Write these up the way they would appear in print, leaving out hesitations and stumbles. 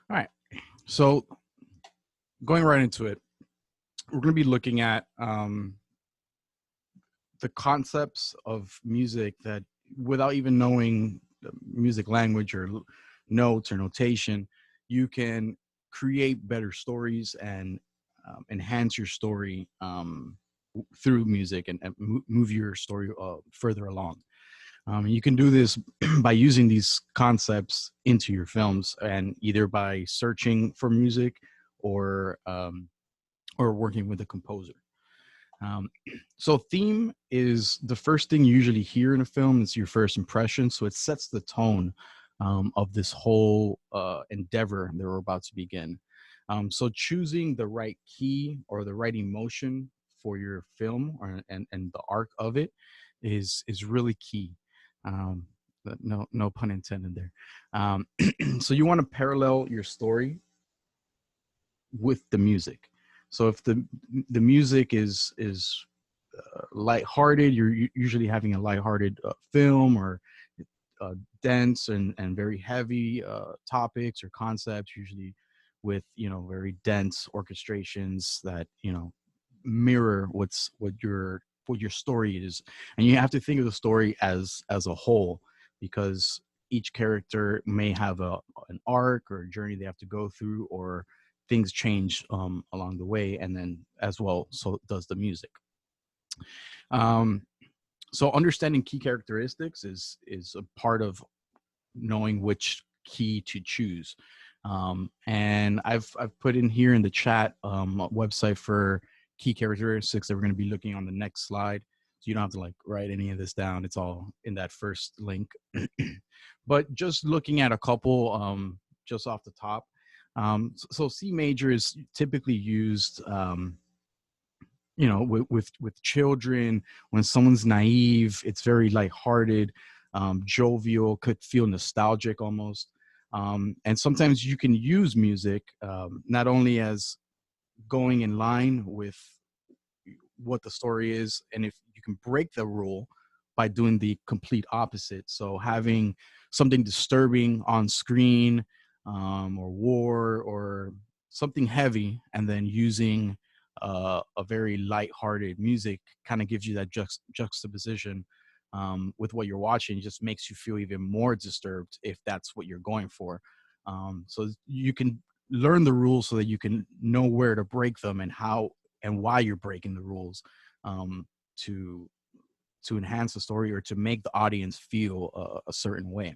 All right. So going right into it, we're going to be looking at the concepts of music that, without even knowing the music language or notes or notation, you can create better stories and enhance your story through music and move your story further along. You can do this by using these concepts into your films, and either by searching for music or or working with a composer. Um, so theme is the first thing you usually hear in a film. It's your first impression. So it sets the tone of this whole endeavor that we're about to begin. So choosing the right key or the right emotion for your film and the arc of it is really key. Um, no pun intended there. Um, so you want to parallel your story with the music. So if the music is lighthearted, you're usually having a lighthearted film, or dense and very heavy topics or concepts, usually with very dense orchestrations that mirror what your story is. And you have to think of the story as a whole, because each character may have an arc or a journey they have to go through, or things change along the way, and then as well so does the music. um, so understanding key characteristics is a part of knowing which key to choose. And I've put in here in the chat a website for key characteristics that we're going to be looking on the next slide. So you don't have to like write any of this down. It's all in that first link. But just looking at a couple just off the top. So C major is typically used with children. When someone's naive, it's very lighthearted, jovial, could feel nostalgic almost. And sometimes you can use music not only as going in line with what the story is, and if you can break the rule by doing the complete opposite. So having something disturbing on screen, or war, or something heavy, and then using a very light-hearted music kind of gives you that juxtaposition with what you're watching. It just makes you feel even more disturbed if that's what you're going for. So you can learn the rules so that you can know where to break them and how and why you're breaking the rules, to enhance the story or to make the audience feel a certain way.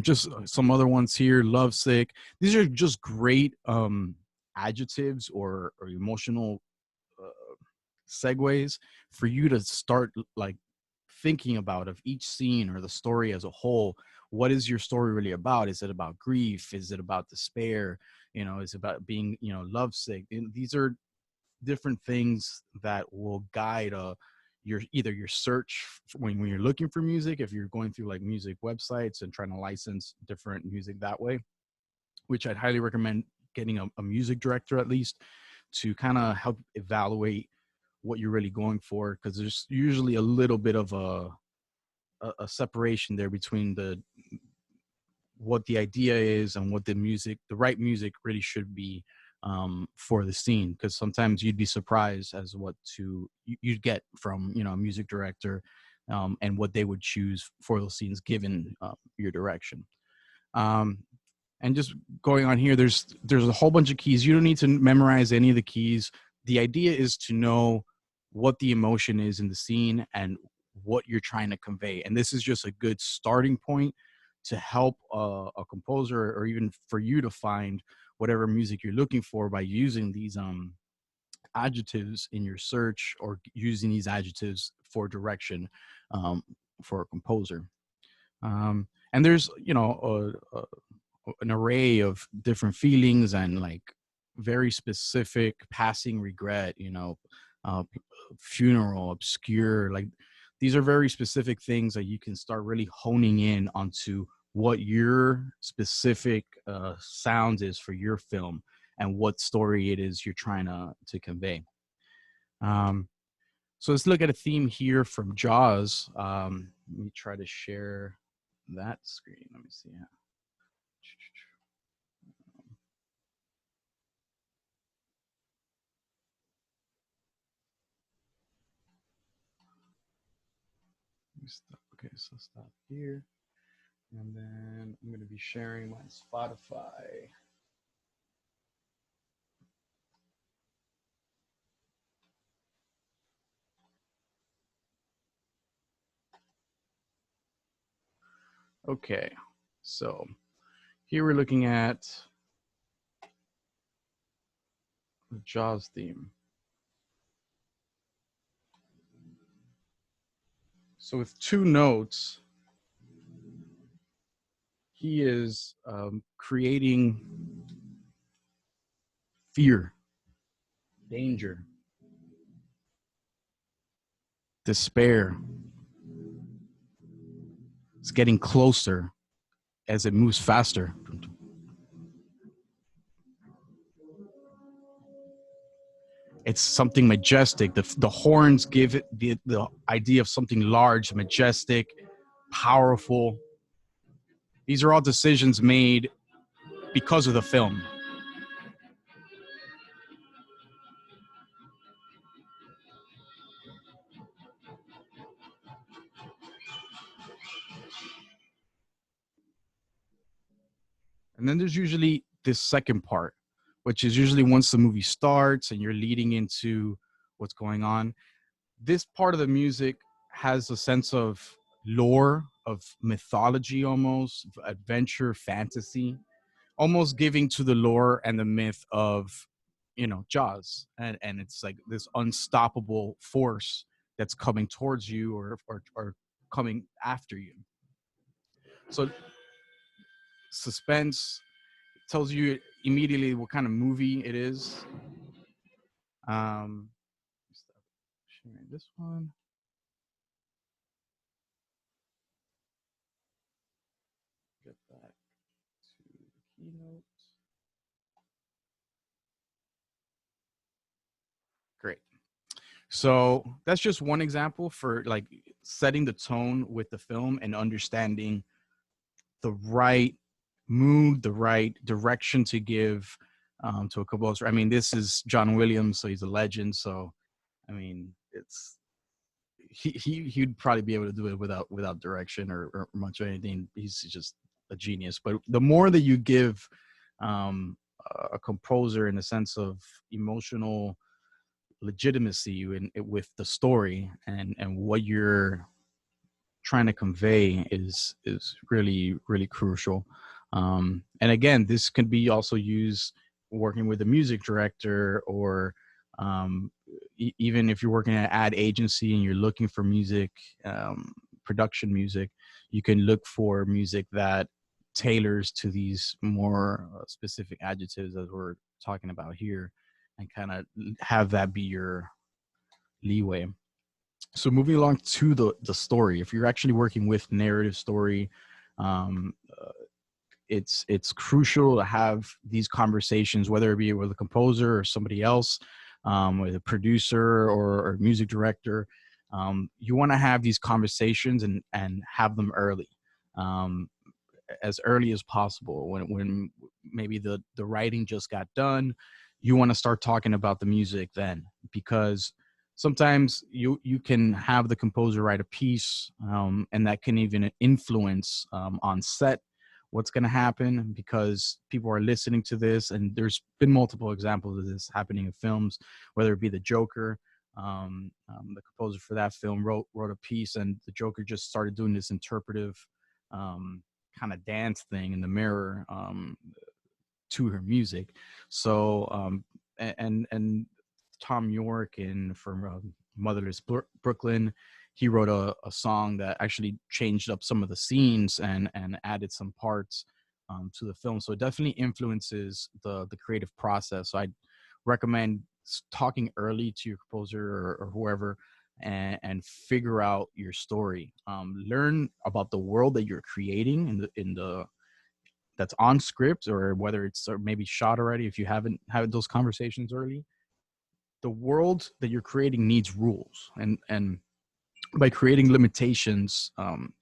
Just some other ones here: lovesick. These are just great adjectives or emotional segues for you to start like thinking about of each scene or the story as a whole. What is your story really about? Is it about grief? Is it about despair? Is it about being lovesick? And these are different things that will guide either your search when you're looking for music, if you're going through like music websites and trying to license different music that way, which I'd highly recommend getting a music director at least to kind of help evaluate what you're really going for, because there's usually a little bit of a separation there between what the idea is and what the right music really should be for the scene. Because sometimes you'd be surprised as what you'd get from a music director, and what they would choose for those scenes given your direction. And just going on here, there's a whole bunch of keys. You don't need to memorize any of the keys. The idea is to know what the emotion is in the scene and what you're trying to convey. And this is just a good starting point to help a composer, or even for you to find whatever music you're looking for, by using these adjectives in your search, or using these adjectives for direction for a composer. And there's an array of different feelings and like very specific: passing regret, funeral, obscure. Like these are very specific things that you can start really honing in onto what your specific sound is for your film and what story it is you're trying to convey. So let's look at a theme here from Jaws. Let me try to share that screen. Let me see. Okay, so stop here. And then I'm going to be sharing my Spotify. Okay, so here we're looking at the Jaws theme. So with 2 notes, he is creating fear, danger, despair. It's getting closer as it moves faster. It's something majestic. The horns give it the idea of something large, majestic, powerful. These are all decisions made because of the film. And then there's usually this second part, which is usually once the movie starts and you're leading into what's going on. This part of the music has a sense of lore, of mythology, almost adventure, fantasy, almost giving to the lore and the myth of, Jaws. And it's like this unstoppable force that's coming towards you or coming after you. So suspense tells you immediately what kind of movie it is. Stop sharing this one. Get back to the keynote. Great. So that's just one example for like setting the tone with the film and understanding the right mood, the right direction to give to a composer. I mean, this is John Williams, so he's a legend. So, I mean, it's he'd probably be able to do it without direction or much of anything. He's just a genius. But the more that you give um, a composer in the sense of emotional legitimacy with the story and what you're trying to convey is really crucial. And again, this can be also used working with a music director or even if you're working at an ad agency and you're looking for music, production music, you can look for music that tailors to these more specific adjectives as we're talking about here and kind of have that be your leeway. So moving along to the story, if you're actually working with narrative story, um, it's crucial to have these conversations, whether it be with a composer or somebody else, with a producer or music director. You want to have these conversations and have them early, um, as early as possible. When maybe the writing just got done, you want to start talking about the music then, because sometimes you can have the composer write a piece, and that can even influence on set what's going to happen because people are listening to this. And there's been multiple examples of this happening in films, whether it be the Joker. The composer for that film wrote a piece, and the Joker just started doing this interpretive kind of dance thing in the mirror to her music. So and Tom York and from Motherless Brooklyn, he wrote a song that actually changed up some of the scenes and added some parts to the film. So it definitely influences the creative process. So I recommend talking early to your composer or whoever and figure out your story. Learn about the world that you're creating in the that's on script, or whether it's or maybe shot already if you haven't had those conversations early. The world that you're creating needs rules, and by creating limitations,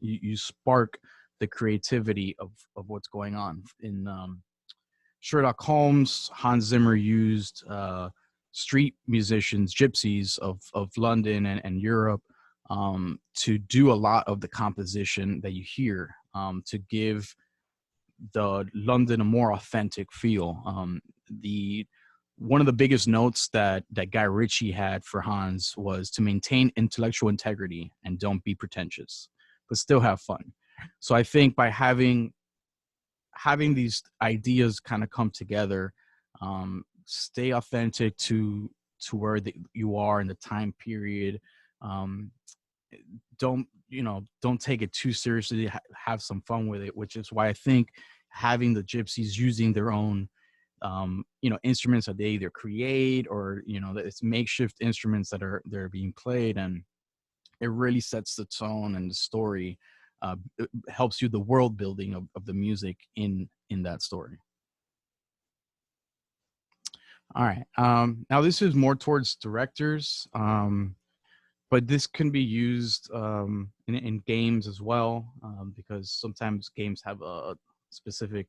you spark the creativity of what's going on. In Sherlock Holmes, Hans Zimmer used street musicians, gypsies of London and Europe, to do a lot of the composition that you hear, to give the London a more authentic feel. The One of the biggest notes that Guy Ritchie had for Hans was to maintain intellectual integrity and don't be pretentious, but still have fun. So I think by having these ideas kind of come together, stay authentic to where you are in the time period. Um, don't take it too seriously. Have some fun with it, which is why I think having the gypsies using their own instruments that they either create, or it's makeshift instruments they're being played, and it really sets the tone and the story. It helps you the world building of the music in that story. All right. Now this is more towards directors, but this can be used in games as well, because sometimes games have a specific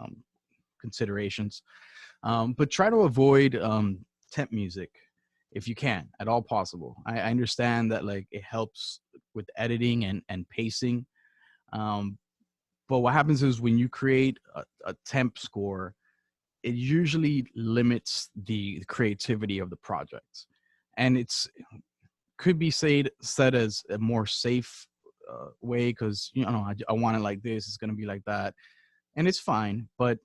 um, considerations. But try to avoid temp music if you can, at all possible. I understand that like it helps with editing and pacing. Um, but what happens is when you create a temp score, it usually limits the creativity of the project, and it's could be said as a more safe way, because I want it like this, it's going to be like that, and it's fine. But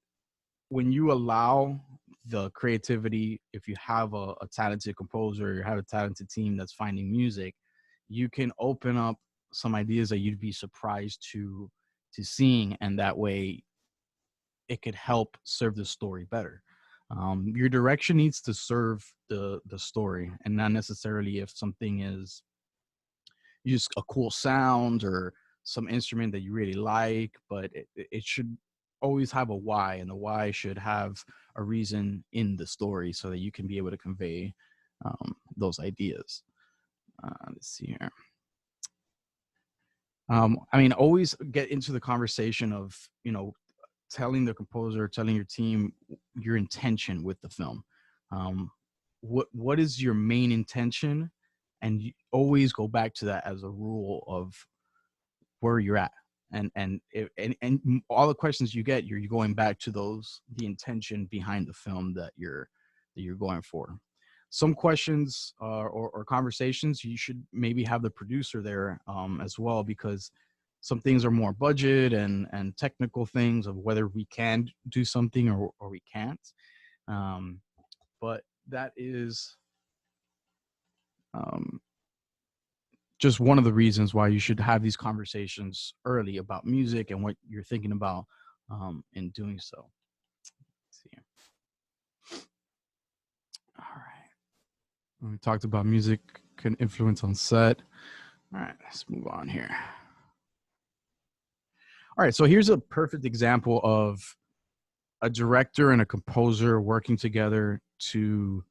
when you allow the creativity, if you have a talented composer, you have a talented team that's finding music, you can open up some ideas that you'd be surprised to seeing, and that way it could help serve the story better. Your direction needs to serve the story, and not necessarily if something is just a cool sound or some instrument that you really like, but it should always have a why, and the why should have a reason in the story so that you can be able to convey those ideas. Let's see here. I mean, always get into the conversation of, telling the composer, telling your team your intention with the film. What is your main intention? And you always go back to that as a rule of where you're at. And all the questions you get, you're going back to the intention behind the film that you're going for. Some questions or conversations, you should maybe have the producer there as well, because some things are more budget and technical things of whether we can do something or we can't. But that is just one of the reasons why you should have these conversations early about music and what you're thinking about in doing so. Let's see. All right. We talked about music can influence on set. All right, let's move on here. All right, so here's a perfect example of a director and a composer working together to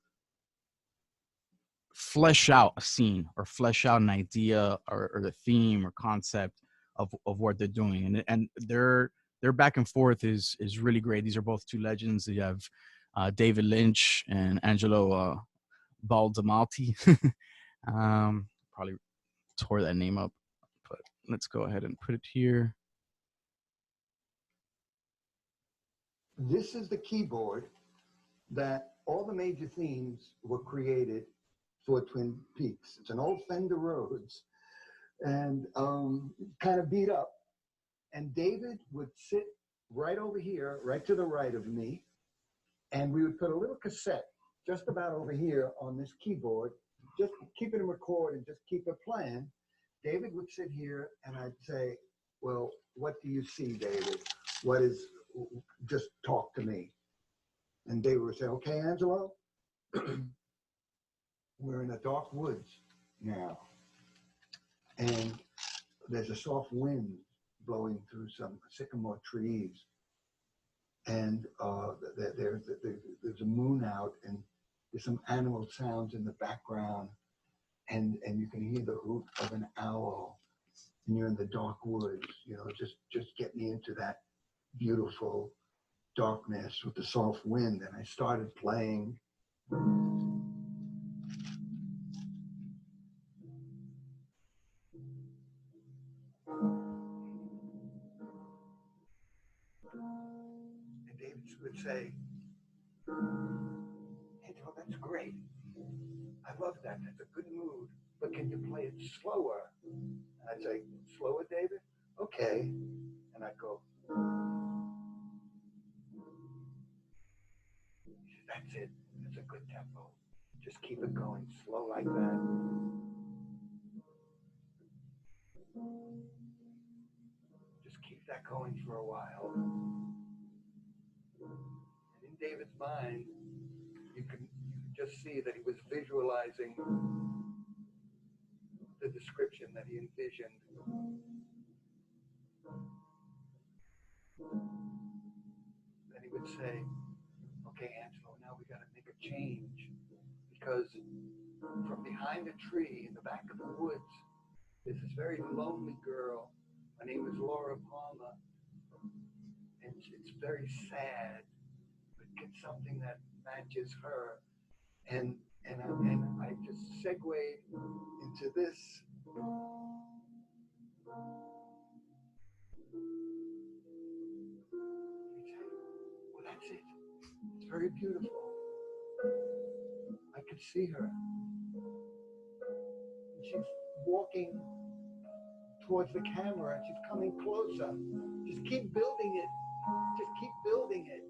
flesh out a scene or flesh out an idea or the theme or concept of what they're doing, and their back and forth is really great. These are both two legends. You have David Lynch and Angelo Baldamalti. Probably tore that name up, but let's go ahead and put it here. This is the keyboard that all the major themes were created for Twin Peaks. It's an old Fender Rhodes and kind of beat up. And David would sit right over here, right to the right of me, and we would put a little cassette just about over here on this keyboard, just keep it in record and just keep it playing. David would sit here and I'd say, well, what do you see, David? What is, just talk to me. And David would say, okay, Angelo, we're in the dark woods now. And there's a soft wind blowing through some sycamore trees. And there's a moon out, and there's some animal sounds in the background. And you can hear the hoot of an owl. And you're in the dark woods, just get me into that beautiful darkness with the soft wind. And I started playing. And David would say, Angelo, that's great. I love that. That's a good mood. But can you play it slower? And I'd say, slower, David? Okay. And I'd go, that's it. That's a good tempo. Just keep it going slow like that. Just keep that going for a while. And in David's mind, you can just see that he was visualizing the description that he envisioned. Then he would say, okay, Angelo, now we got to make a change, because from behind a tree in the back of the woods, there's this very lonely girl. Her name is Laura Palmer, and it's very sad, but get something that matches her. And I just segued into this. Well, that's it. It's very beautiful. I could see her. And she's walking towards the camera, and she's coming closer. Just keep building it. Just keep building it.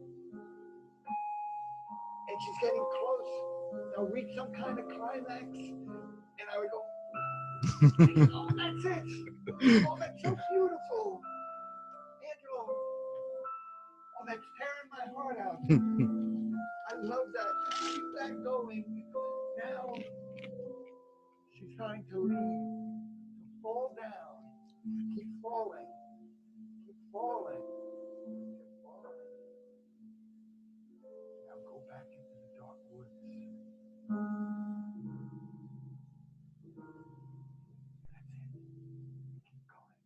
And she's getting close. Now reach some kind of climax. And I would go, oh, that's it. Oh, that's so beautiful. Angelo. Oh, that's tearing my heart out. I love that. Just keep that going. Now she's starting to leave. Fall down. Keep falling. Keep falling. Keep falling. Now go back into the dark woods. That's it. Keep going.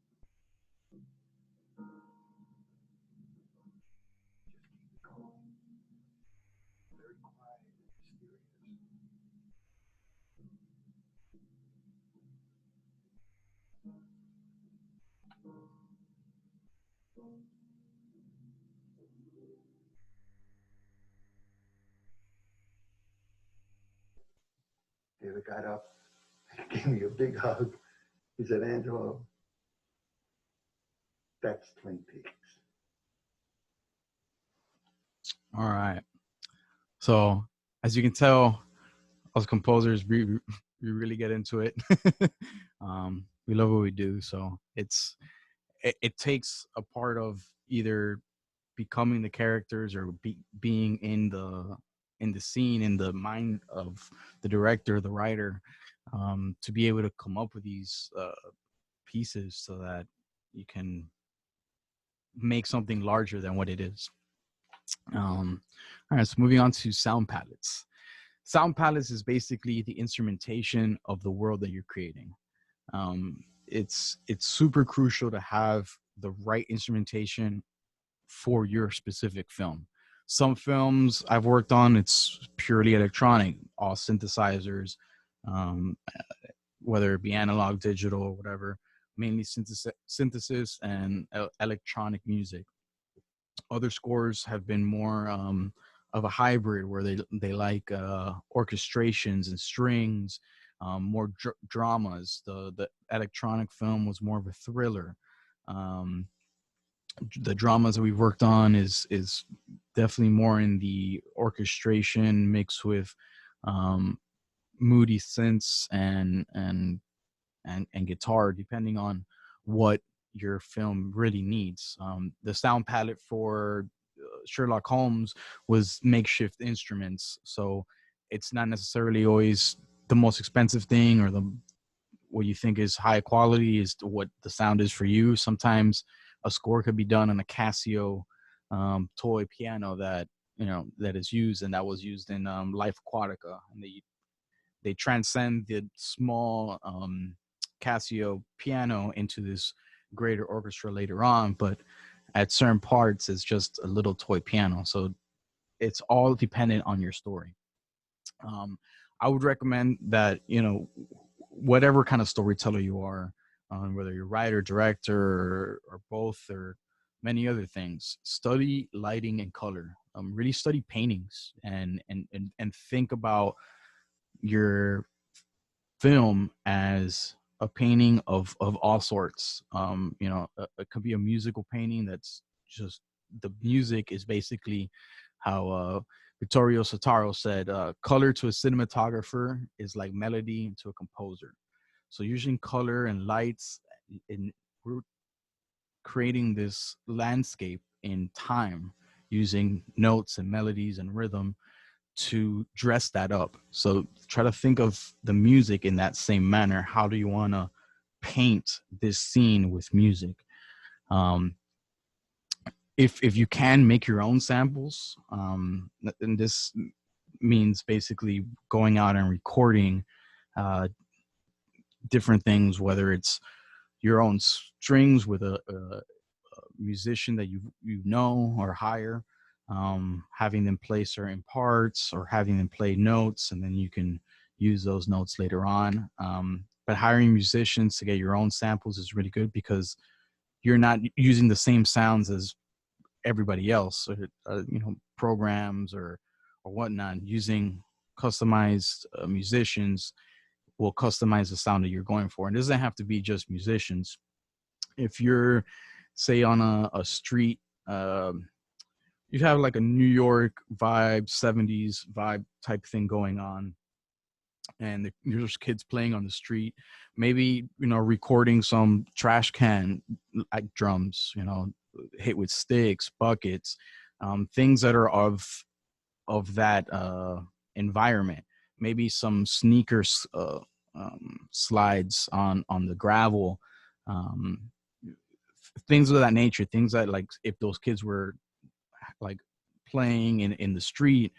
Just keep going. Very quiet and mysterious. David got up and gave me a big hug. He said, Angelo, that's Twin Peaks. All right. So as you can tell, us composers, we really get into it. We love what we do. So it takes a part of either becoming the characters or being in the scene, in the mind of the director, the writer, to be able to come up with these pieces so that you can make something larger than what it is. All right, so moving on to sound palettes. Sound palettes is basically the instrumentation of the world that you're creating. It's super crucial to have the right instrumentation for your specific film. Some films I've worked on, it's purely electronic, all synthesizers, um, whether it be analog, digital, or whatever, mainly synthesis and electronic music. Other scores have been more of a hybrid, where they like orchestrations and strings, more dramas. The electronic film was more of a thriller. Um, the dramas that we've worked on is definitely more in the orchestration mixed with moody synths and guitar, depending on what your film really needs. The sound palette for Sherlock Holmes was makeshift instruments, so it's not necessarily always the most expensive thing, or the what you think is high quality is what the sound is for you. Sometimes a score could be done on a Casio toy piano that that is used, and that was used in Life Aquatica, and they transcend the small Casio piano into this greater orchestra later on, but at certain parts it's just a little toy piano. So it's all dependent on your story. I would recommend that whatever kind of storyteller you are, whether you're writer, director, or both, or many other things. Study lighting and color. Really study paintings, and think about your film as a painting of all sorts. It could be a musical painting that's just the music is basically how Vittorio Sotaro said, color to a cinematographer is like melody to a composer. So using color and lights, in we're creating this landscape in time using notes and melodies and rhythm to dress that up. So try to think of the music in that same manner. How do you want to paint this scene with music? Um, if you can make your own samples, and this means basically going out and recording uh, different things, whether it's your own strings with a musician that you know or hire, having them play certain parts or having them play notes, and then you can use those notes later on. But hiring musicians to get your own samples is really good because you're not using the same sounds as everybody else, or programs or whatnot. Using customized musicians will customize the sound that you're going for, and it doesn't have to be just musicians. If you're, say, on a street, you have like a New York vibe, 70s vibe type thing going on, and there's kids playing on the street, maybe recording some trash can like drums, hit with sticks, buckets, things that are of that environment. Maybe some sneakers slides on the gravel, um, things of that nature. Things that, like, if those kids were like playing in the street,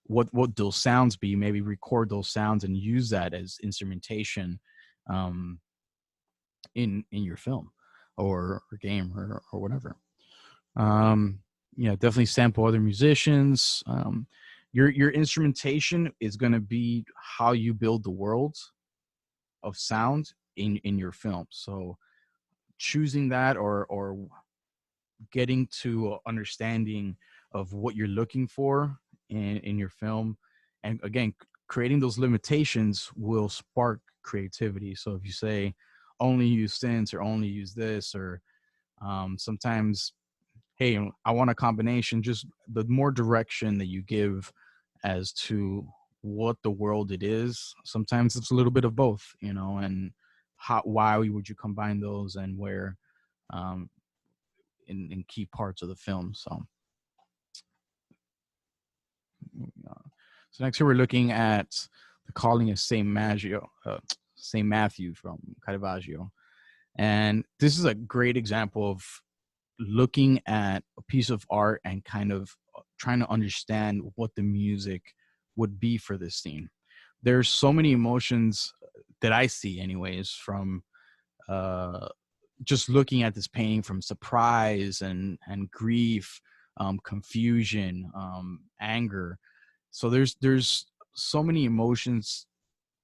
what those sounds be. Maybe record those sounds and use that as instrumentation um, in your film or game or whatever. Definitely sample other musicians. Your instrumentation is going to be how you build the world of sound in your film. So choosing that, or getting to understanding of what you're looking for in your film, and again, creating those limitations will spark creativity. So if you say only use synths or only use this, or sometimes, hey, I want a combination, just the more direction that you give as to what the world it is. Sometimes it's a little bit of both, and why would you combine those, and where, um, in key parts of the film. So next here we're looking at the calling of Saint Matthew from Caravaggio, and this is a great example of looking at a piece of art and kind of trying to understand what the music would be for this scene. There's so many emotions that I see, anyways, from just looking at this painting, from surprise and grief, confusion, anger. So there's so many emotions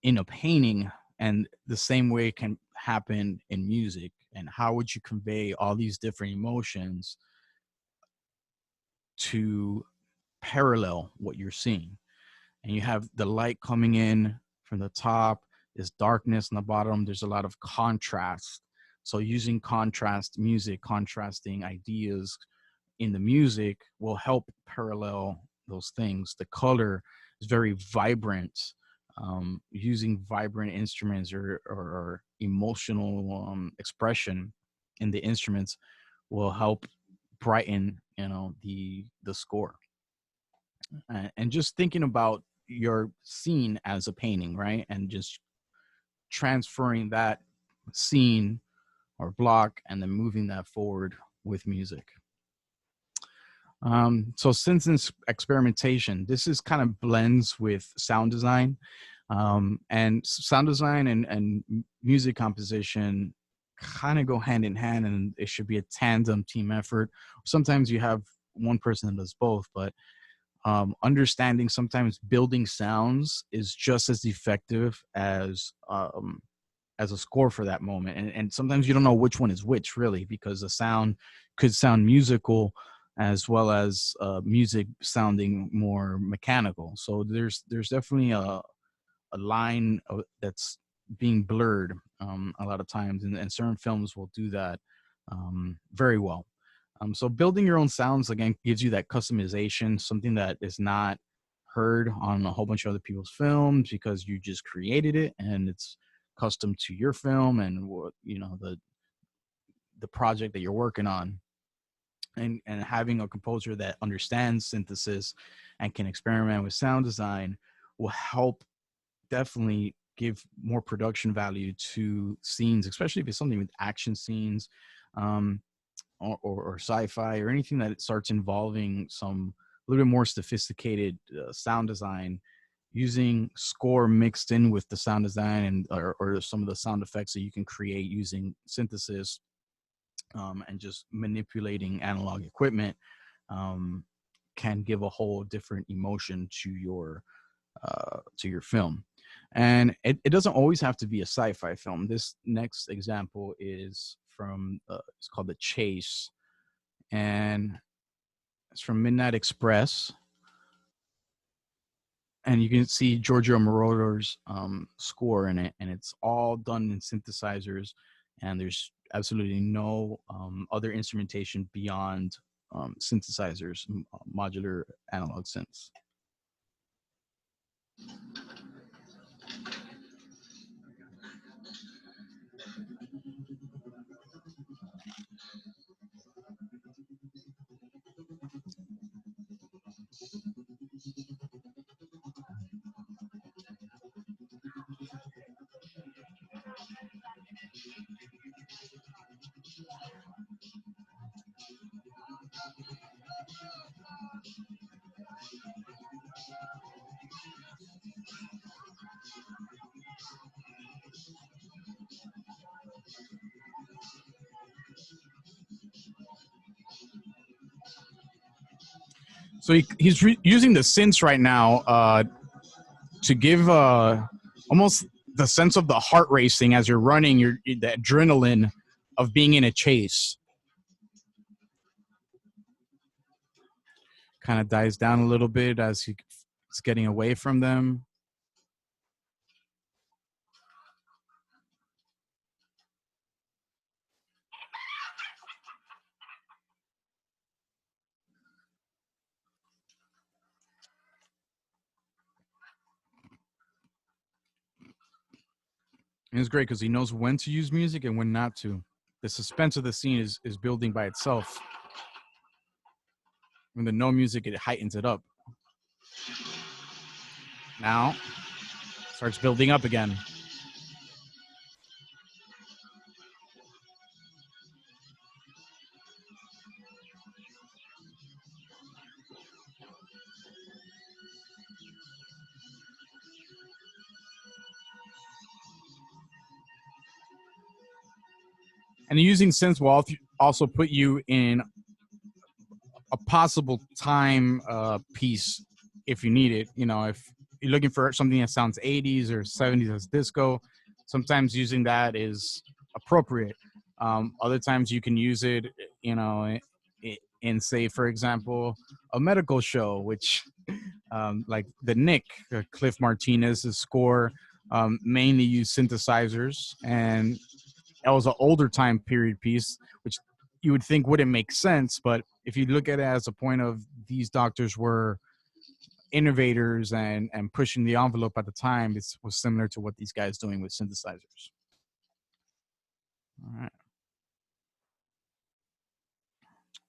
in a painting, and the same way it can happen in music. And how would you convey all these different emotions to parallel what you're seeing? And you have the light coming in from the top, there's darkness on the bottom, there's a lot of contrast. So using contrast music, contrasting ideas in the music will help parallel those things. The color is very vibrant. Using vibrant instruments or emotional expression in the instruments will help brighten, the score. And just thinking about your scene as a painting, right? And just transferring that scene or block and then moving that forward with music. So since experimentation, this is kind of blends with sound design, and sound design and music composition kind of go hand in hand, and it should be a tandem team effort. Sometimes you have one person that does both, but understanding sometimes building sounds is just as effective as as a score for that moment. And sometimes you don't know which one is which really, because the sound could sound musical as well as music sounding more mechanical. So there's definitely a line that's being blurred a lot of times, and certain films will do that very well. So building your own sounds again gives you that customization, something that is not heard on a whole bunch of other people's films, because you just created it and it's custom to your film and what the project that you're working on. And having a composer that understands synthesis and can experiment with sound design will help definitely give more production value to scenes, especially if it's something with action scenes, um, or sci-fi, or anything that it starts involving some a little bit more sophisticated sound design. Using score mixed in with the sound design and or some of the sound effects that you can create using synthesis, and just manipulating analog equipment, um, can give a whole different emotion to your film. And it doesn't always have to be a sci-fi film. This next example is from it's called The Chase, and it's from Midnight Express. And you can see Giorgio Moroder's score in it, and it's all done in synthesizers, and there's absolutely no other instrumentation beyond synthesizers, modular analog synths. So he's using the synths right now to give almost the sense of the heart racing as you're running, the adrenaline of being in a chase. Kind of dies down a little bit as he's getting away from them. And it's great because he knows when to use music and when not to. The suspense of the scene is building by itself. When there's no music, it heightens it up. Now, starts building up again. And using synths will also put you in a possible time piece if you need it. You know, if you're looking for something that sounds 80s or 70s as disco, sometimes using that is appropriate. Other times you can use it, you know, in say, for example, a medical show, which like the Nick, Cliff Martinez's score, mainly used synthesizers, and that was an older time period piece, which you would think wouldn't make sense. But if you look at it as a point of these doctors were innovators and pushing the envelope at the time, it was similar to what these guys doing with synthesizers. All right.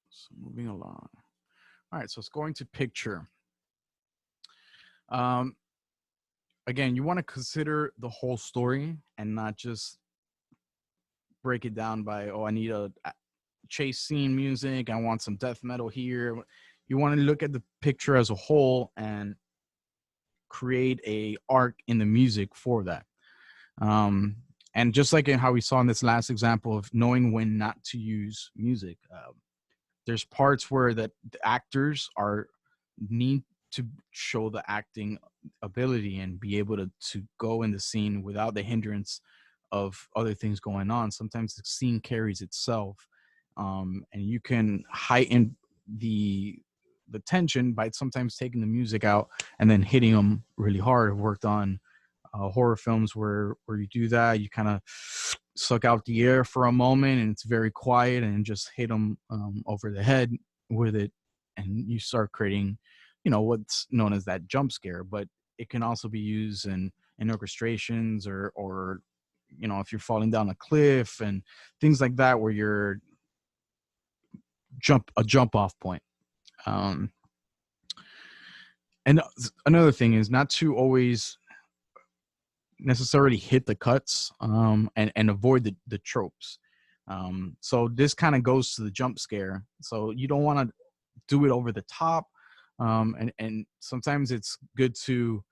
So moving along. All right. So it's going to picture. Again, you want to consider the whole story and not just break it down by, oh, I need a chase scene music, I want some death metal here. You want to look at the picture as a whole and create a arc in the music for that. And just like in how we saw in this last example of knowing when not to use music, there's parts where that the actors need to show the acting ability and be able to go in the scene without the hindrance of other things going on. Sometimes the scene carries itself, and you can heighten the the tension by sometimes taking the music out and then hitting them really hard. I've worked on horror films where you do that. You kind of suck out the air for a moment, and it's very quiet, and just hit them over the head with it, and you start creating, what's known as that jump scare. But it can also be used in orchestrations, or if you're falling down a cliff and things like that, where you're jump off point. Um, and another thing is not to always necessarily hit the cuts, and avoid the tropes. So this kind of goes to the jump scare. So you don't want to do it over the top. And sometimes it's good to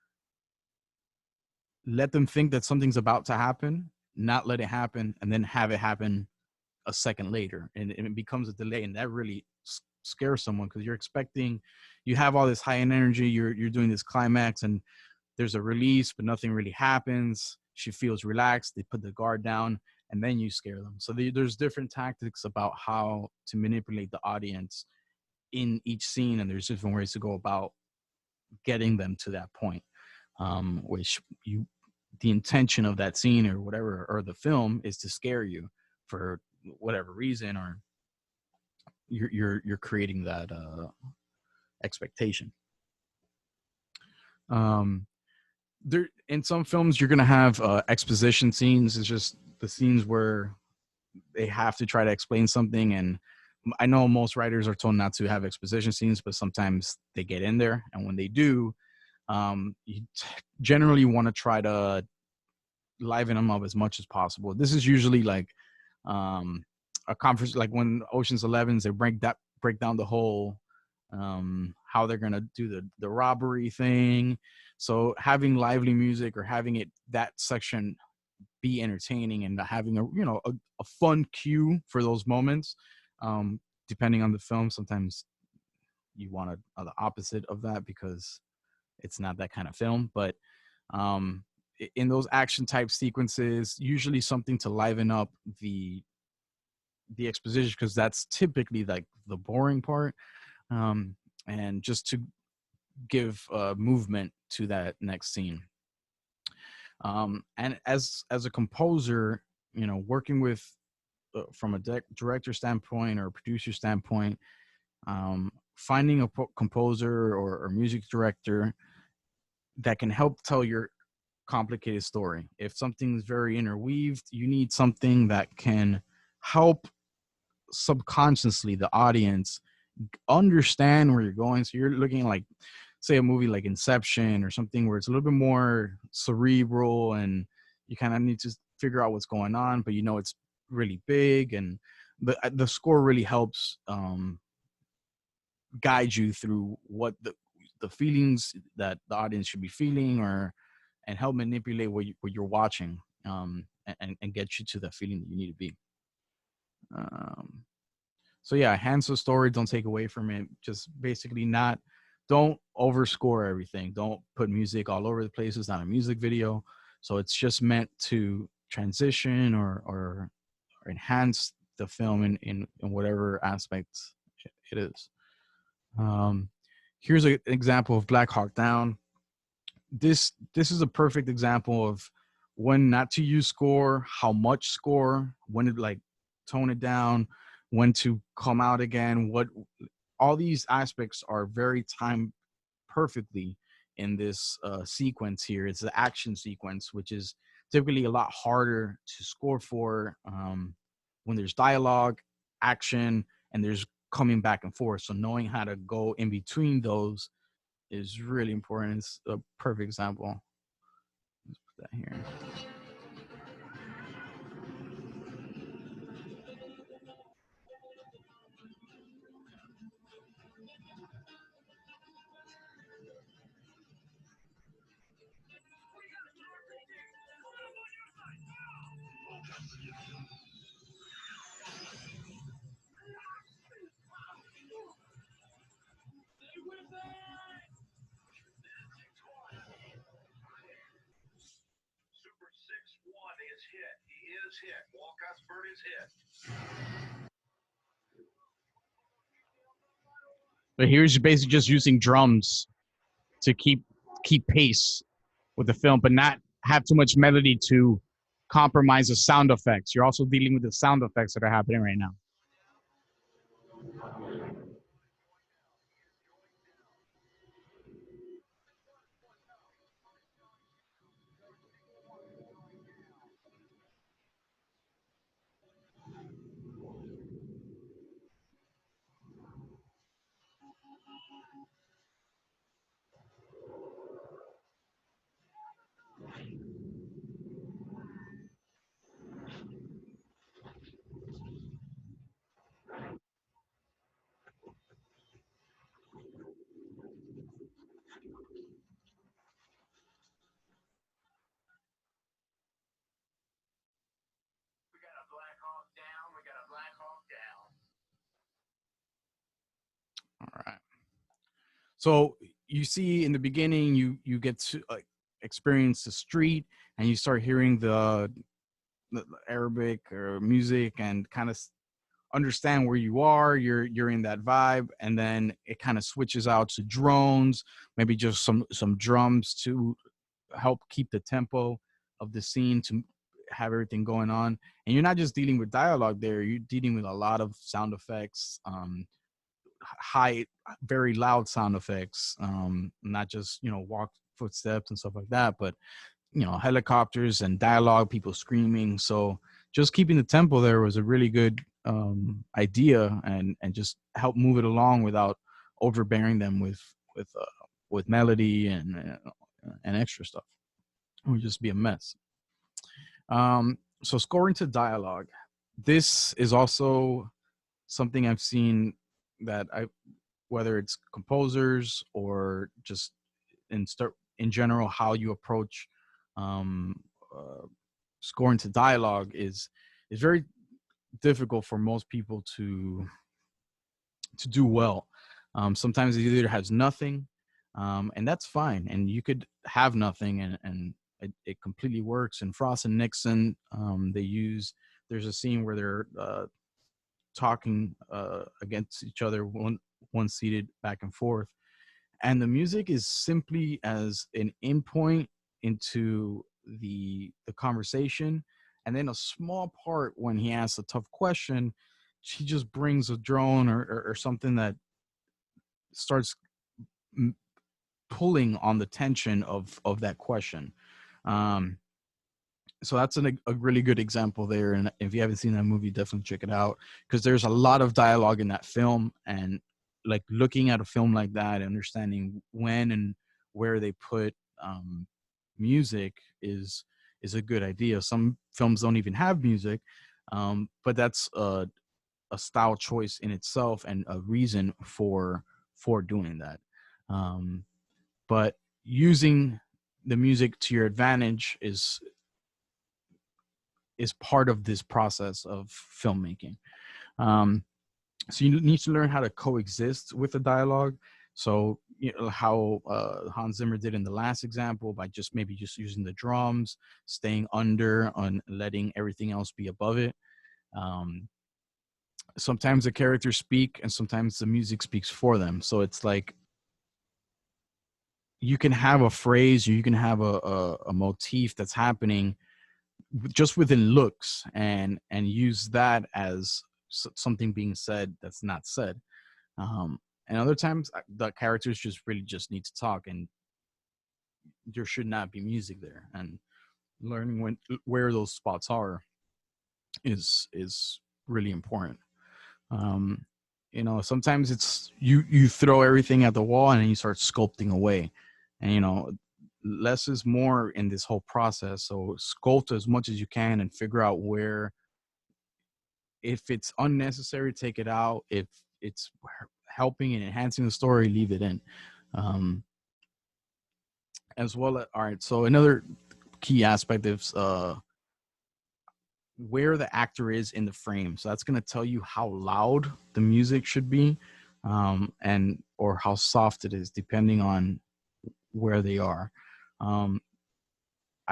let them think that something's about to happen, not let it happen, and then have it happen a second later. And it becomes a delay. And that really scares someone, because you're expecting, you have all this high energy, you're doing this climax, and there's a release, but nothing really happens. She feels relaxed. They put the guard down, and then you scare them. So there's different tactics about how to manipulate the audience in each scene, and there's different ways to go about getting them to that point. Which the intention of that scene or whatever, or the film, is to scare you for whatever reason, or you're creating that expectation. There, in some films, you're gonna have exposition scenes. It's just the scenes where they have to try to explain something. And I know most writers are told not to have exposition scenes, but sometimes they get in there, and when they do, you generally want to try to liven them up as much as possible. This is usually like a conference, like when Ocean's 11s, they break down the whole how they're gonna do the robbery thing. So having lively music, or having it, that section, be entertaining, and having a fun cue for those moments. Depending on the film, sometimes you want the opposite of that, because it's not that kind of film. But um, in those action type sequences, usually something to liven up the exposition, because that's typically like the boring part, and just to give movement to that next scene. And as a composer, working with from a director standpoint or a producer standpoint, finding a composer or music director that can help tell your complicated story. If something's very interweaved, you need something that can help subconsciously the audience understand where you're going. So you're looking like, say, a movie like Inception or something, where it's a little bit more cerebral, and you kind of need to figure out what's going on, but it's really big, and the score really helps guide you through what the feelings that the audience should be feeling, or and help manipulate what you're watching, and get you to the feeling that you need to be. um, So yeah, enhance the story. Don't take away from it. Just basically don't overscore everything. Don't put music all over the place. It's not a music video. So it's just meant to transition or enhance the film in whatever aspect it is. Um, Here's an example of Black Hawk Down. This is a perfect example of when not to use score, how much score, when to like tone it down, when to come out again. What all these aspects are very timed perfectly in this sequence here. It's the action sequence, which is typically a lot harder to score for when there's dialogue, action, and there's coming back and forth. So knowing how to go in between those is really important. It's a perfect example. Let's put that here. But here's basically just using drums to keep pace with the film, but not have too much melody to compromise the sound effects. You're also dealing with the sound effects that are happening right now. All right. So you see in the beginning, you get to experience the street, and you start hearing the Arabic or music, and kind of understand where you are. You're in that vibe, and then it kind of switches out to drones, maybe just some drums to help keep the tempo of the scene, to have everything going on. And you're not just dealing with dialogue there, you're dealing with a lot of sound effects, high, very loud sound effects, not just, walk footsteps and stuff like that, but helicopters and dialogue, people screaming. So just keeping the tempo there was a really good idea, and just help move it along without overbearing them with melody and extra stuff. It would just be a mess. So scoring to dialogue, this is also something I've seen, that whether it's composers or just in general, how you approach um, uh, scoring to dialogue is very difficult for most people to do well. Sometimes it either has nothing, and that's fine, and you could have nothing, and it completely works. And Frost and Nixon, there's a scene where they're talking against each other, one seated back and forth, and the music is simply as an endpoint into the conversation, and then a small part when he asks a tough question, she just brings a drone or something that starts pulling on the tension of that question. um so that's a really good example there, and if you haven't seen that movie, definitely check it out, because there's a lot of dialogue in that film, and like looking at a film like that, understanding when and where they put music is a good idea. Some films don't even have music, but that's a style choice in itself, and a reason for doing that. um but using the music to your advantage is part of this process of filmmaking. Um, so you need to learn how to coexist with the dialogue. So how Hans Zimmer did in the last example, by just using the drums, staying under, and letting everything else be above it. Um, Sometimes the characters speak, and sometimes the music speaks for them. So it's like you can have a phrase, or you can have a motif that's happening just within looks, and use that as something being said that's not said. And other times the characters just need to talk, and there should not be music there. And learning where those spots are is really important. um Sometimes it's you throw everything at the wall, and then you start sculpting away, and less is more in this whole process. So sculpt as much as you can, and figure out where, if it's unnecessary, take it out. If it's helping and enhancing the story, leave it in. um as well as, all right, so another key aspect is where the actor is in the frame. So that's going to tell you how loud the music should be, and or how soft it is, depending on where they are. um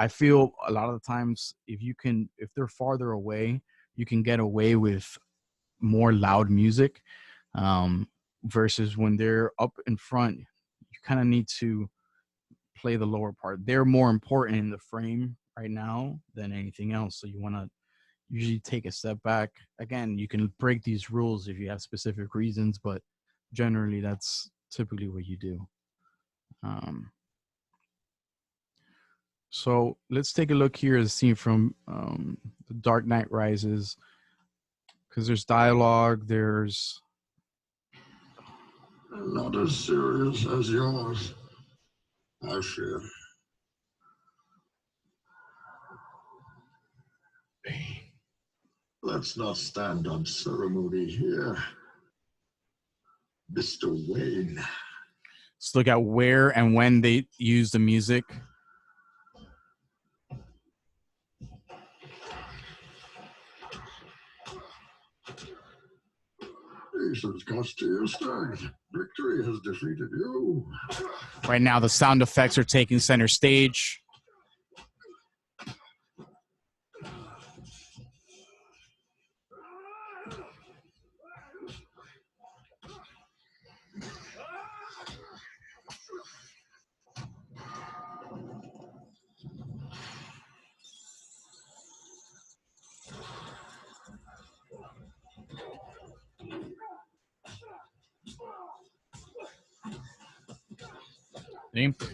I feel a lot of the times if they're farther away, you can get away with more loud music, um, versus when they're up in front, you kind of need to play the lower part. They're more important in the frame right now than anything else. So you want to usually take a step back. Again, you can break these rules if you have specific reasons, but generally that's typically what you do. Um, so let's take a look here at the scene from The Dark Knight Rises, because there's dialogue, there's Not as serious as yours, I fear. Let's not stand on ceremony here. Mr. Wayne. let's look at where and when they use the music. Patience cost to your strength. Victory has defeated you. Right now, the sound effects are taking center stage.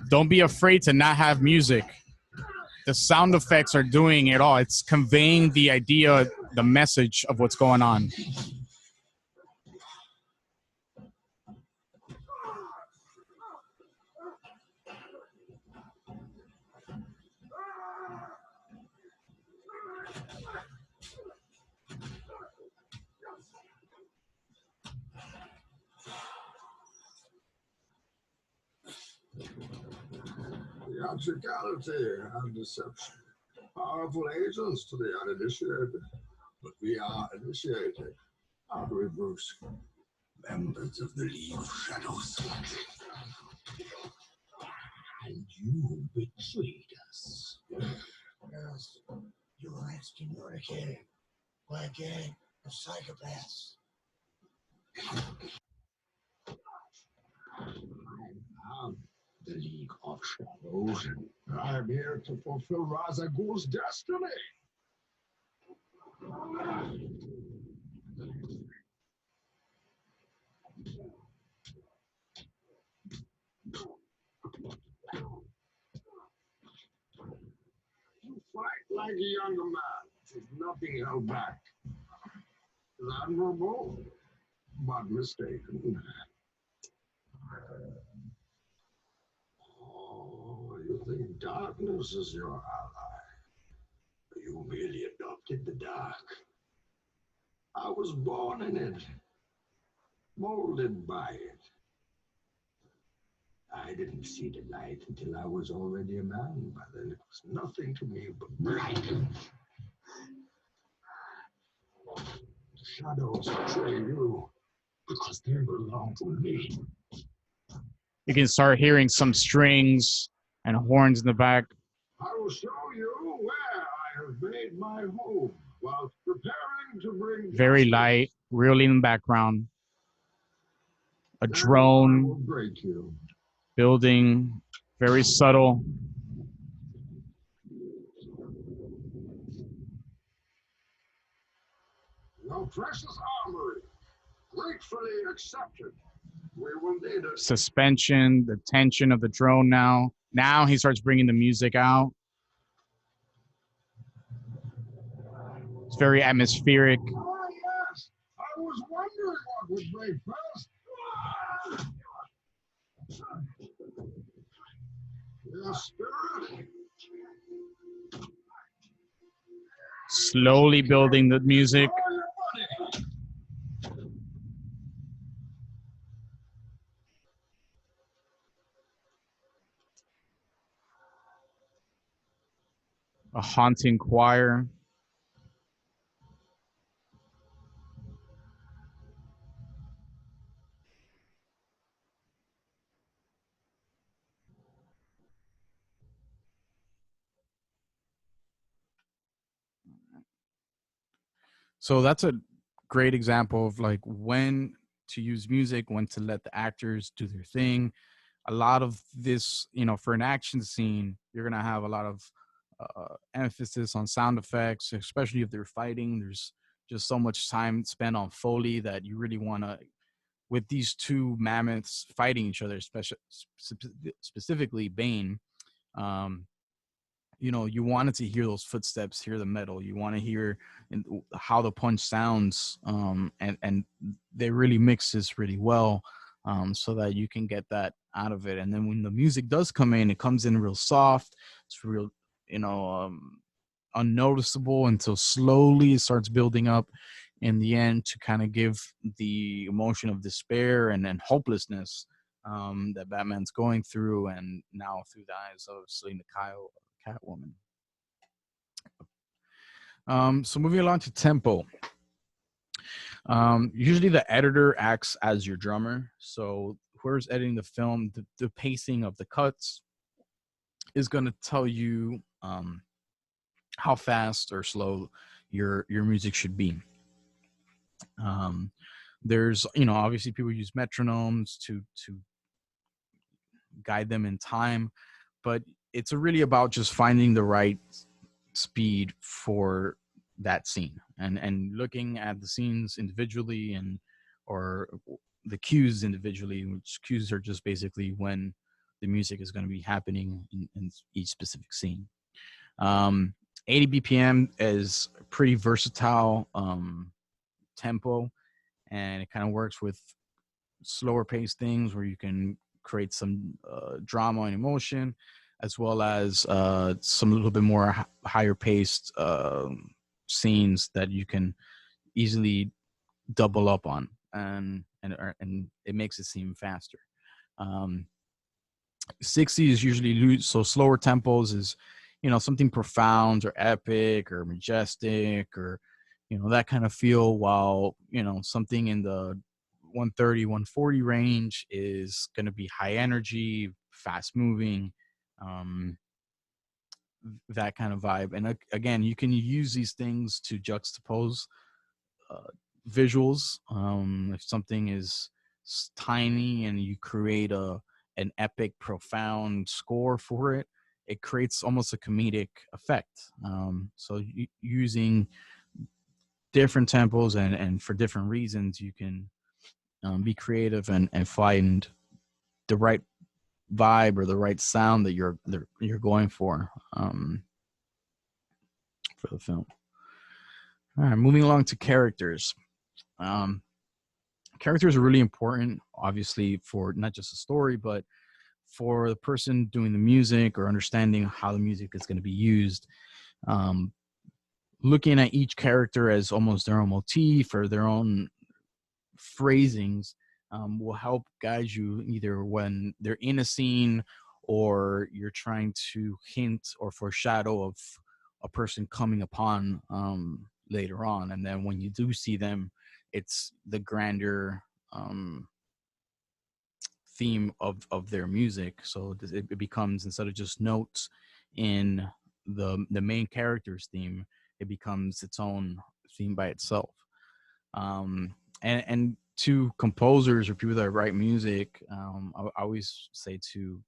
Don't be afraid to not have music. The sound effects are doing it all. It's conveying the idea, the message of what's going on. Theatricality and deception. Powerful agents to the uninitiated. But we are initiated. How do we, Bruce? Members of the League of Shadows. And you betrayed us. Yes, you were excommunicated by a gang of psychopaths. I'm the League of Shadows. I'm here to fulfill Ra's al Ghul's destiny. You fight like a younger man, with nothing held back. It's admirable, but mistaken. Oh, you think darkness is your ally? You merely adopted the dark. I was born in it, molded by it. I didn't see the light until I was already a man. By then it was nothing to me but blight. The shadows betray you because they belong to me. You can start hearing some strings and horns in the back. I will show you where I have made my home while preparing to bring Very justice. light, really in the background. A Then I will drone break you. building, very subtle. Your precious armory, gratefully accepted. We will need it. Suspension, the tension of the drone now. Now he starts bringing the music out. It's very atmospheric. Oh, yes. I was wondering what would break first. Your spirit. Slowly building the music. Oh, your money. A haunting choir. So that's a great example of like when to use music, when to let the actors do their thing. A lot of this, for an action scene, you're going to have a lot of emphasis on sound effects, especially if they're fighting. There's just so much time spent on Foley that you really want to, with these two mammoths fighting each other, specifically Bane. Um, you wanted to hear those footsteps, hear the metal. You want to hear how the punch sounds, and they really mix this really well, so that you can get that out of it. And then when the music does come in, it comes in real soft. It's real, you know, um, unnoticeable until slowly it starts building up in the end to kind of give the emotion of despair and hopelessness, that Batman's going through, and now through the eyes of Selena Kyle, Catwoman. So moving along to tempo. Usually the editor acts as your drummer. So whoever's editing the film, the pacing of the cuts is going to tell you how fast or slow your music should be. There's, obviously people use metronomes to guide them in time, but it's really about just finding the right speed for that scene, and looking at the scenes individually, or the cues individually, which cues are just basically when the music is going to be happening in each specific scene. 80 BPM is a pretty versatile tempo, and it kind of works with slower paced things where you can create some drama and emotion, as well as some little bit more higher paced scenes that you can easily double up on, and it makes it seem faster. 60 is usually loose, so slower tempos is, something profound or epic or majestic, or that kind of feel, while something in the 130 140 range is going to be high energy, fast moving, that kind of vibe. And again, you can use these things to juxtapose visuals. If something is tiny and you create an epic, profound score for it, it creates almost a comedic effect. So using different tempos and for different reasons, you can be creative and find the right vibe or the right sound that you're going for the film. All right, moving along to characters. Characters are really important, obviously, for not just the story, but for the person doing the music or understanding how the music is going to be used. Looking at each character as almost their own motif or their own phrasings will help guide you either when they're in a scene, or you're trying to hint or foreshadow of a person coming upon later on. And then when you do see them, it's the grander theme of their music. So it becomes, instead of just notes in the main character's theme, it becomes its own theme by itself. And to composers or people that write music, I always say to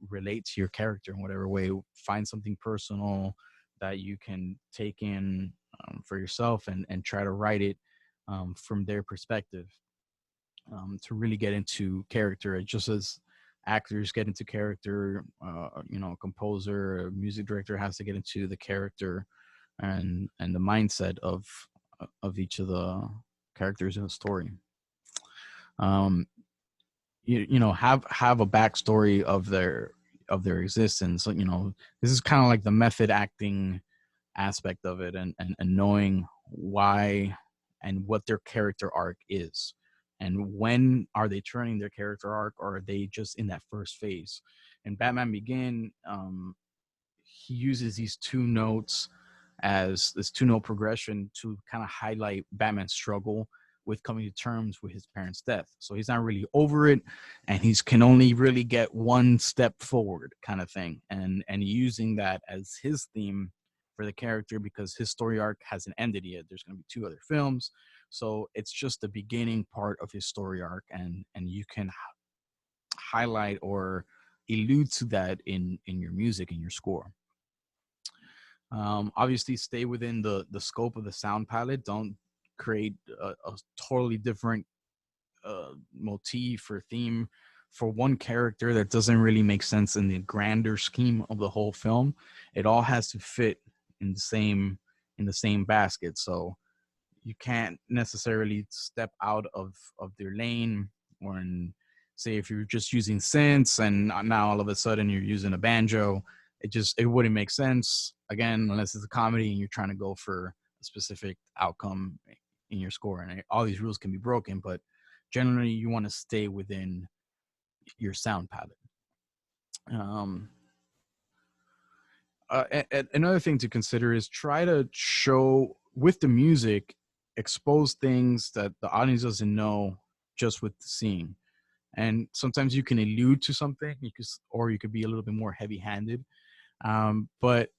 relate to your character in whatever way. Find something personal that you can take in for yourself, and try to write it from their perspective, to really get into character. Just as actors get into character, a composer, a music director has to get into the character and the mindset of each of the characters in a story. Have a backstory of their existence. So, this is kind of like the method acting aspect of it, and knowing why and what their character arc is, and when are they turning their character arc, or are they just in that first phase. In Batman Begin, he uses these two notes as this two note progression to kind of highlight Batman's struggle with coming to terms with his parents' death. So he's not really over it, and he's can only really get one step forward, kind of thing, and using that as his theme for the character because his story arc hasn't ended yet. There's going to be 2 other films, so it's just the beginning part of his story arc, and you can highlight or allude to that in your music and your score. Obviously, stay within the scope of the sound palette. Don't create a totally different motif or theme for one character that doesn't really make sense in the grander scheme of the whole film. It all has to fit in the same basket. So you can't necessarily step out of their lane, or say if you're just using synths and now all of a sudden you're using a banjo, it wouldn't make sense, again, unless it's a comedy and you're trying to go for a specific outcome in your score. And all these rules can be broken, but generally you want to stay within your sound palette. Another thing to consider is try to show with the music, expose things that the audience doesn't know just with the seeing. And sometimes you can allude to something, or you could be a little bit more heavy-handed. But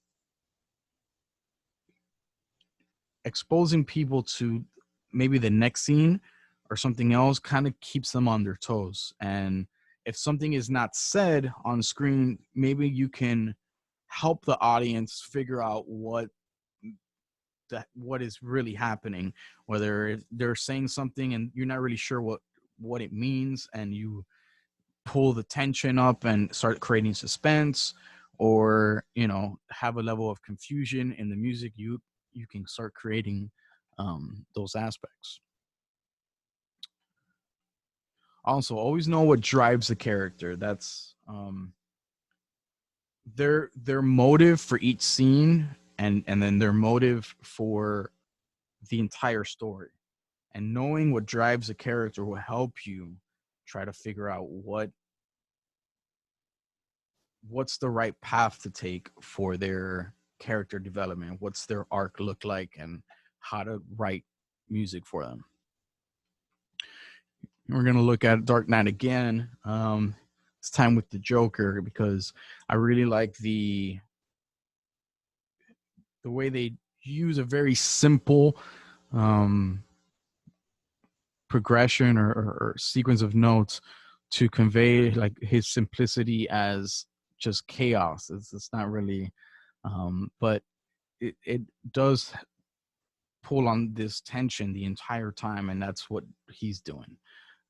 exposing people to maybe the next scene or something else kind of keeps them on their toes. And if something is not said on screen, maybe you can help the audience figure out what is really happening, whether they're saying something and you're not really sure what it means, and you pull the tension up and start creating suspense, or have a level of confusion in the music, you can start creating those aspects. Also, always know what drives the character. That's their motive for each scene, and then their motive for the entire story. And knowing what drives a character will help you try to figure out what's the right path to take for their character development, what's their arc look like, and how to write music for them. We're going to look at Dark Knight again. This time with the Joker, because I really like the way they use a very simple progression or sequence of notes to convey like his simplicity as just chaos. It's not really, but it does pull on this tension the entire time, and that's what he's doing.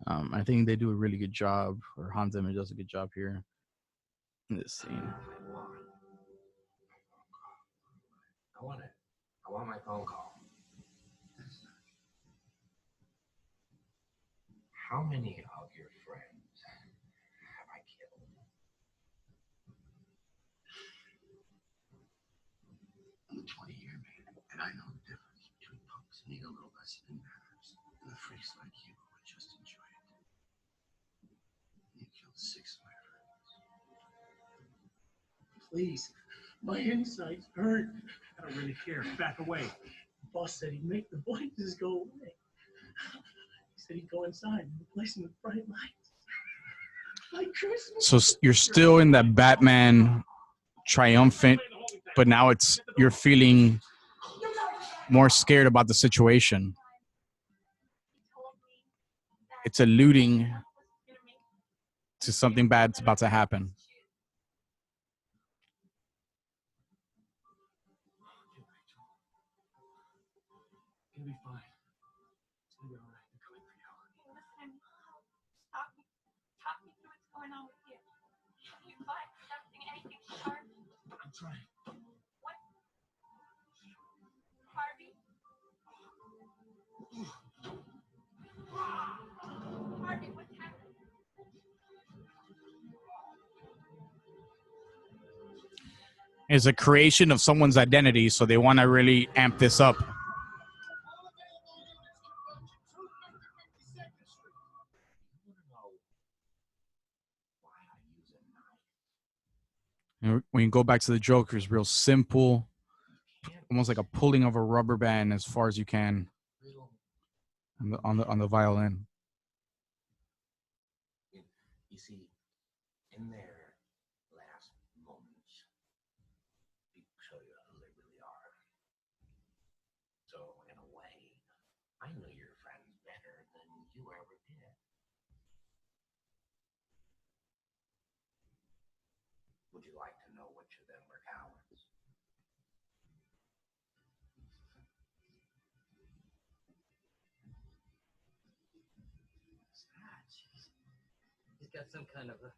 I think they do a really good job, or Hans Zimmer does a good job here in this scene. I want it. I want my phone call. How many of your friends have I killed? I'm a 20-year man, and I know the difference between punks who need a little lesson in manners and the freaks like you who would just enjoy it. You killed 6 of my friends. Please, my insides hurt. I don't really care. Back away. The boss said he'd make the voices go away. He said he'd go inside and replace them with bright lights. Like Christmas. So you're still in that Batman triumphant, but now you're feeling more scared about the situation. It's alluding to something bad's about to happen. It'll be fine. It's gonna be all right. I'm coming for you. Listen, talk me through what's going on with you. You fight something, anything hard. I'm trying. What? Harvey? Harvey, what's happening? It's a creation of someone's identity, so they want to really amp this up. When you go back to the Joker, it's real simple, almost like a pulling of a rubber band as far as you can on the violin. You see, in their last moments, people show you who they really are. Would you like to know which of them were cowards? What's that? Jeez. He's got some kind of a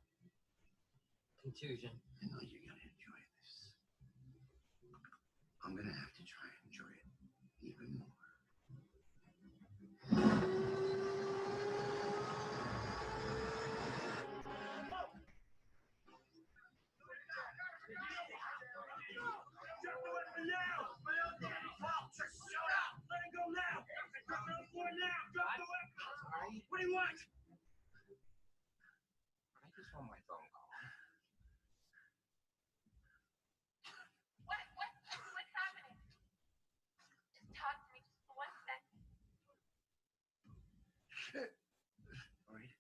contusion. I know you're gonna enjoy this. I'm gonna have to try and enjoy it even more. What do you want? I just want my phone call. What's happening? Just talk to me just for 1 second. All right.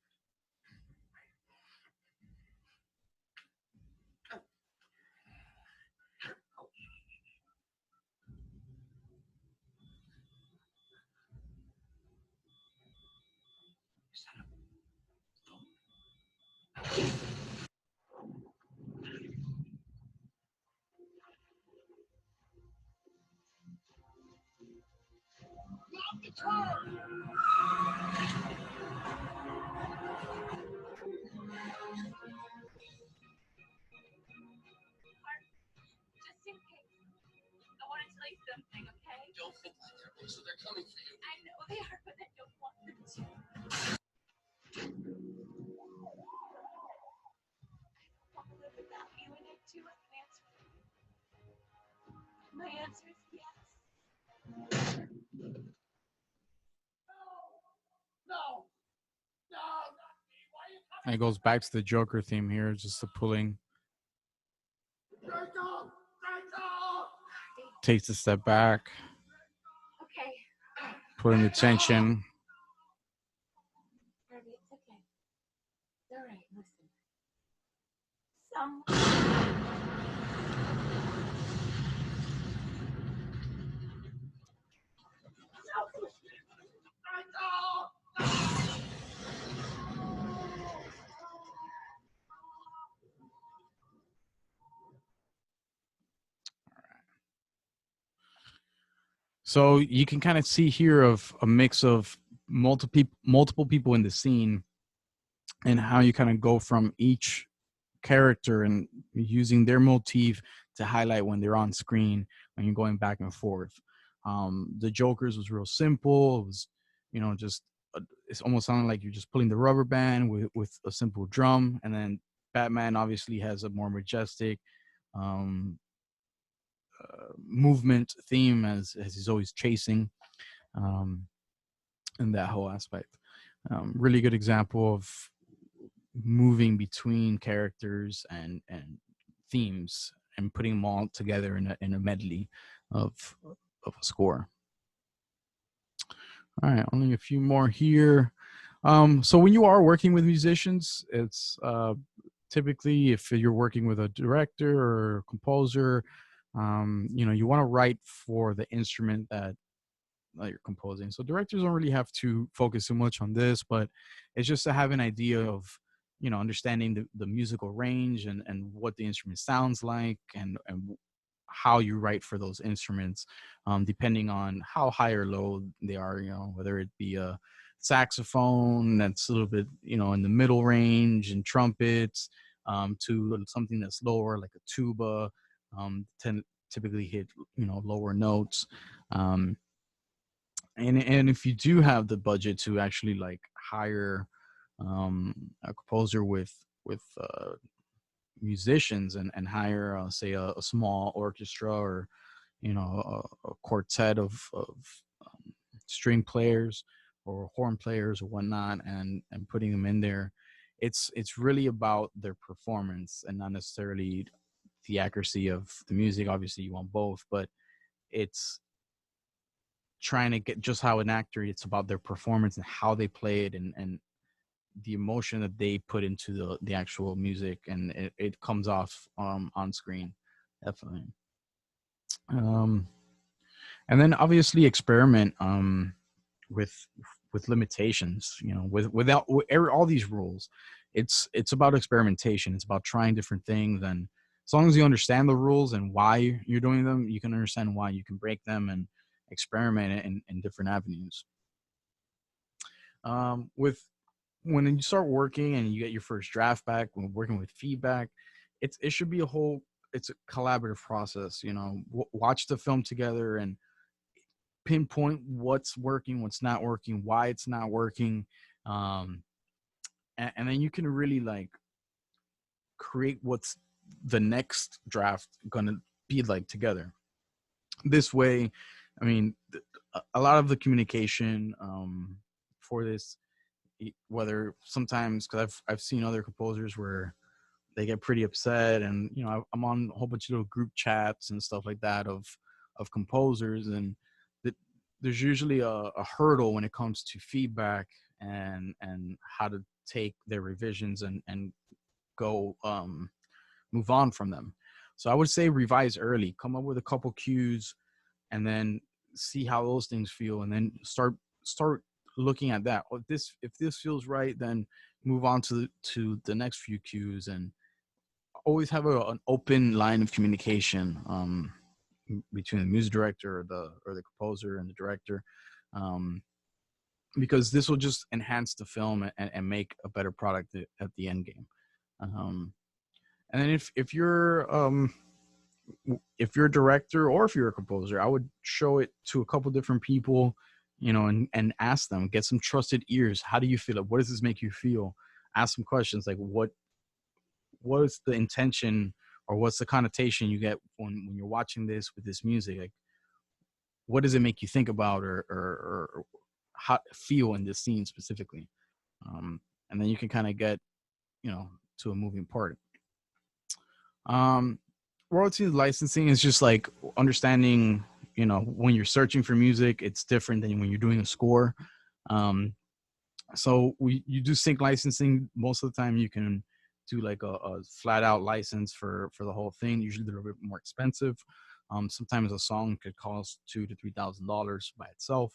Just in case. I want to tell you something, okay? Don't think like that, Rosa. They're coming for you. I know they are, but I don't want them to. I want to live without you, and I do have an answer for you. My answer is yes. And it goes back to the Joker theme here, just the pulling. Takes a step back, Okay. putting the tension. Harvey, it's okay. It's all right. Listen. So you can kind of see here of a mix of multiple people in the scene, and how you kind of go from each character and using their motif to highlight when they're on screen, when you're going back and forth. The Joker's was real simple. It was, just it's almost sounding like you're just pulling the rubber band with a simple drum. And then Batman obviously has a more majestic movement theme as he's always chasing, and that whole aspect. Really good example of moving between characters and themes and putting them all together in a medley of a score. All right, only a few more here. So when you are working with musicians, it's typically, if you're working with a director or composer, you want to write for the instrument that you're composing. So directors don't really have to focus too much on this, but it's just to have an idea of, understanding the musical range and what the instrument sounds like, and how you write for those instruments, depending on how high or low they are, whether it be a saxophone that's a little bit, in the middle range, and trumpets, to something that's lower, like a tuba, typically hit, lower notes. And if you do have the budget to actually like hire a composer with musicians, and hire say a small orchestra, or a quartet of string players or horn players or whatnot, and putting them in there, it's really about their performance and not necessarily the accuracy of the music. Obviously you want both, but it's trying to get just how an actor, it's about their performance and how they play it, and the emotion that they put into the actual music, and it comes off on screen, definitely. And then obviously experiment with limitations, without all these rules. It's about experimentation. It's about trying different things, and as long as you understand the rules and why you're doing them, you can understand why you can break them and experiment in different avenues. With when you start working and you get your first draft back, when working with feedback, it should be it's a collaborative process. Watch the film together and pinpoint what's working, what's not working, why it's not working, um, and then you can really like create what's the next draft gonna be like together. This way, I mean, a lot of the communication for this, whether sometimes because I've seen other composers where they get pretty upset, and I'm on a whole bunch of little group chats and stuff like that of composers, and that there's usually a hurdle when it comes to feedback and how to take their revisions and go move on from them. So I would say revise early, come up with a couple cues, and then see how those things feel, and then start looking at that. If this feels right, then move on to the next few cues, and always have an open line of communication between the music director or the composer and the director, um, because this will just enhance the film and make a better product at the end game. And then if you're a director or if you're a composer, I would show it to a couple different people, and ask them, get some trusted ears. How do you feel? What does this make you feel? Ask some questions like what is the intention or what's the connotation you get when you're watching this with this music? Like, what does it make you think about or how feel in this scene specifically? And then you can kind of get, to a moving part. Um, Royalties licensing is just like understanding, when you're searching for music, it's different than when you're doing a score. Um, so you do sync licensing. Most of the time you can do like a flat out license for the whole thing. Usually they're a bit more expensive. Sometimes a song could cost $2,000 to $3,000 by itself.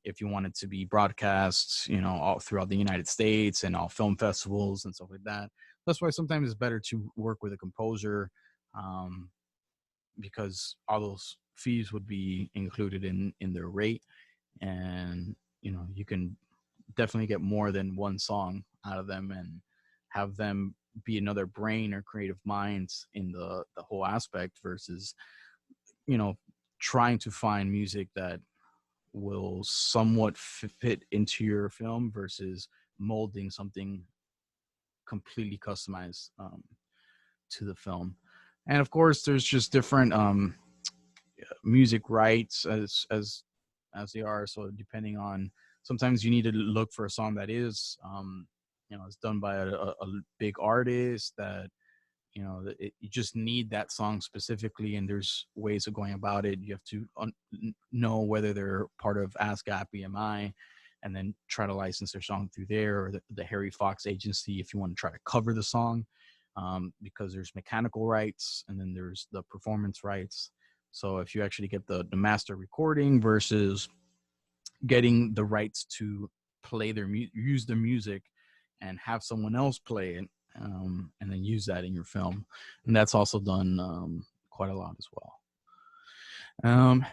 If you want it to be broadcast, all throughout the United States and all film festivals and stuff like that. That's why sometimes it's better to work with a composer, um, because all those fees would be included in their rate, and you can definitely get more than one song out of them and have them be another brain or creative minds in the whole aspect versus you know trying to find music that will somewhat fit into your film versus molding something completely customized to the film. And of course there's just different music rights as they are. So depending on, sometimes you need to look for a song that is it's done by a big artist that you just need that song specifically, and there's ways of going about it. You have to know whether they're part of ASCAP EMI and then try to license their song through there, or the Harry Fox agency if you want to try to cover the song, because there's mechanical rights and then there's the performance rights. So if you actually get the master recording versus getting the rights to play use their music and have someone else play it, and then use that in your film, and that's also done quite a lot as well.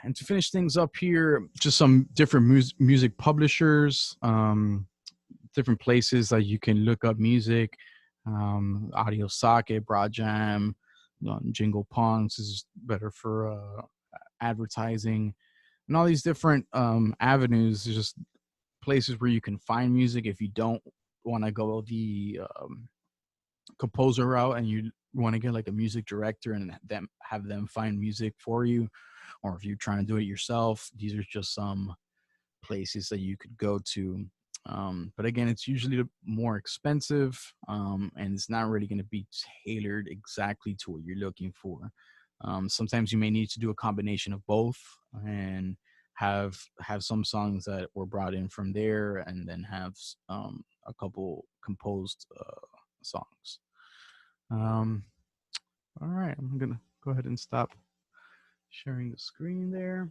And to finish things up here, just some different music publishers, different places that you can look up music, Audio Socket, Broadjam, Jingle Pongs is better for advertising, and all these different avenues. Just places where you can find music if you don't want to go the composer route and you want to get like a music director and have them find music for you, or if you're trying to do it yourself. These are just some places that you could go to, but again, it's usually more expensive, and it's not really going to be tailored exactly to what you're looking for. Sometimes you may need to do a combination of both and have some songs that were brought in from there, and then have a couple composed songs. All right, I'm gonna go ahead and stop sharing the screen there.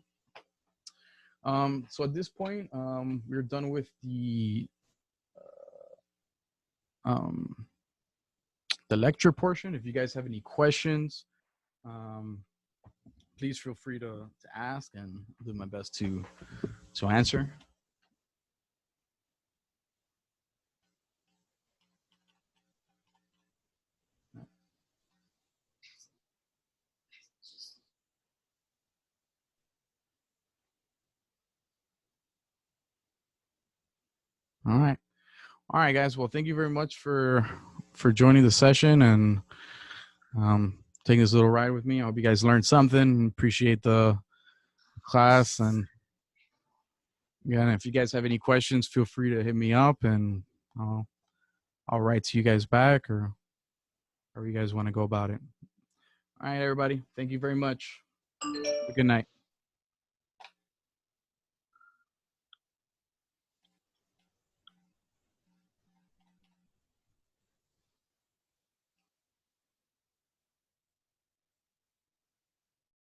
So at this point, we're done with the the lecture portion. If you guys have any questions, please feel free to ask, and I'll do my best to answer. All right, guys. Well, thank you very much for joining the session and taking this little ride with me. I hope you guys learned something. Appreciate the class, and again, if you guys have any questions, feel free to hit me up, and I'll write to you guys back, or however you guys want to go about it. All right, everybody. Thank you very much. Good night.